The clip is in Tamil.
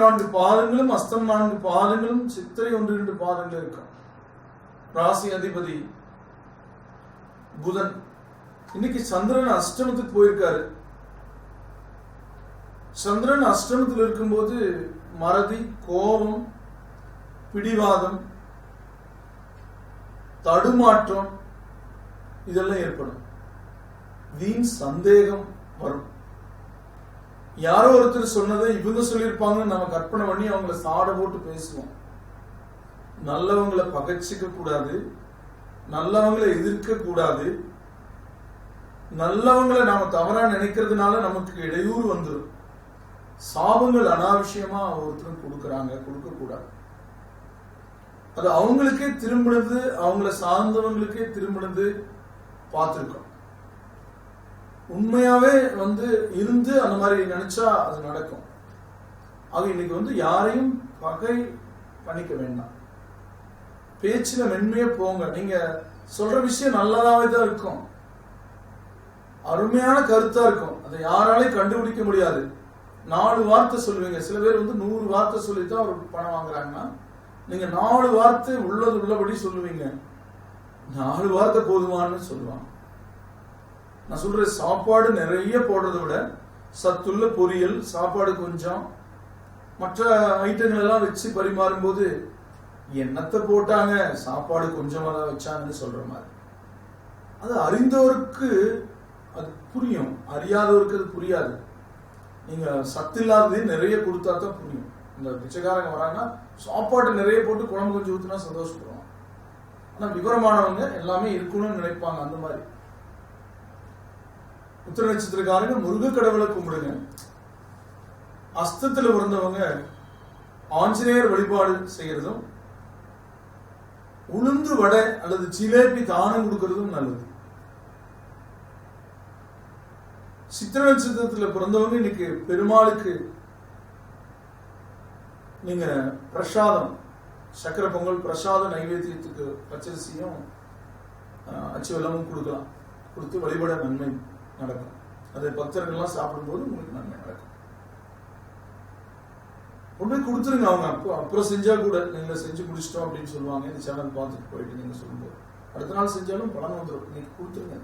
4 பாதங்களும் அஸ்தம் 4 பாதங்களும் சித்திரை 1-2 பாதங்கள் இருக்கும். ராசி அதிபதி புதன். இன்னைக்கு சந்திரன் அஷ்டமத்துக்கு போயிருக்காரு. சந்திரன் அஷ்டமத்தில் இருக்கும்போது மறதி, கோபம், பிடிவாதம், தடுமாற்றம் இதெல்லாம் ஏற்படும். வீண் சந்தேகம் வரும். யாரோ ஒருத்தர் சொன்னதை இவங்க சொல்லியிருப்பாங்கன்னு நம்ம கற்பனை பண்ணி அவங்கள சாட போட்டு பேசுவோம். நல்லவங்களை பகைச்சிக்க கூடாது, நல்லவங்களை எதிர்க்க கூடாது. நல்லவங்களை நாம தவறா நினைக்கிறதுனால நமக்கு இடையூறு வந்துடும். சாபங்கள் அனாவசியமா ஒருத்தரும் கொடுக்க கூடாது. அது அவங்களுக்கே திரும்பினது, அவங்கள சார்ந்தவங்களுக்கே திரும்பினது பார்த்திருக்கோம். உண்மையாவே இருந்து அந்த மாதிரி நினைச்சா அது நடக்கும். அது இன்னைக்கு யாரையும் பகை பண்ணிக்க வேண்டாம். பேச்சுல மென்மையா போங்க. நீங்க சொல்ற விஷயம் நல்லதாவே தான் இருக்கும், அருமையான கருத்தா இருக்கும். அதை யாராலையும் கண்டுபிடிக்க முடியாது. 4 வார்த்தை சொல்லுவீங்க. சில பேர் 100 வார்த்தை சொல்லித்தான் ஒரு பணம் வாங்குறாங்கன்னா, நீங்க 4 வார்த்தை உள்ளபடி சொல்லுவீங்க. 4 வார்த்தை போதுமானு சொல்லுவாங்க. நான் சொல்ற சாப்பாடு நிறைய போடுறதை விட சத்துள்ள பொரியல், சாப்பாடு கொஞ்சம், மற்ற ஐட்டங்கள் எல்லாம் வச்சு பரிமாறும் போது என்னத்தை போட்டாங்க, சாப்பாடு கொஞ்சமா தான் வச்சாங்கன்னு சொல்ற மாதிரி. அது அறிந்தவருக்கு அது புரியும், அறியாதவருக்கு அது புரியாது. நீங்க சத்து இல்லாதது நிறைய கொடுத்தா தான் புரியும். இந்த பிச்சைக்காரங்க வராங்கன்னா சாப்பாடு நிறைய போட்டு குழம்பு கொஞ்சம் ஊத்துனா சந்தோஷப்படுவாங்க. ஆனா விவரமானவங்க எல்லாமே இருக்கணும்னு நினைப்பாங்க. அந்த மாதிரி உத்திர நட்சத்திரக்காரங்க முருக கடவுளை கும்பிடுங்க. அஸ்தத்துல பிறந்தவங்க ஆஞ்சநேயர் வழிபாடு செய்யறதும், உளுந்து வடை அல்லது ஜிலேபி தானம் கொடுக்கறதும் நல்லது. சித்திர நட்சத்திரத்துல பிறந்தவங்க இன்னைக்கு பெருமாளுக்கு நீங்க பிரசாதம், சக்கரை பொங்கல் பிரசாத நைவேத்தியத்துக்கு பச்சரிசியும் அச்சு வெல்லமும் கொடுக்கலாம். கொடுத்து வழிபட நன்மை நடக்கும். அதை பக்தர்கள்லாம் சாப்பிடும்போது உங்களுக்கு நன்மை நடக்கும். ஒண்ணு கொடுத்துருங்க. அவங்க அப்புறம் செஞ்சா கூட நீங்க செஞ்சு முடிச்சிட்டோம் அப்படின்னு சொல்லுவாங்க. இந்த சேனல் பார்த்துட்டு போயிட்டு நீங்க சொல்லும்போது அடுத்த நாள் செஞ்சாலும் பலன் வந்துடும். நீங்க கொடுத்துருங்க.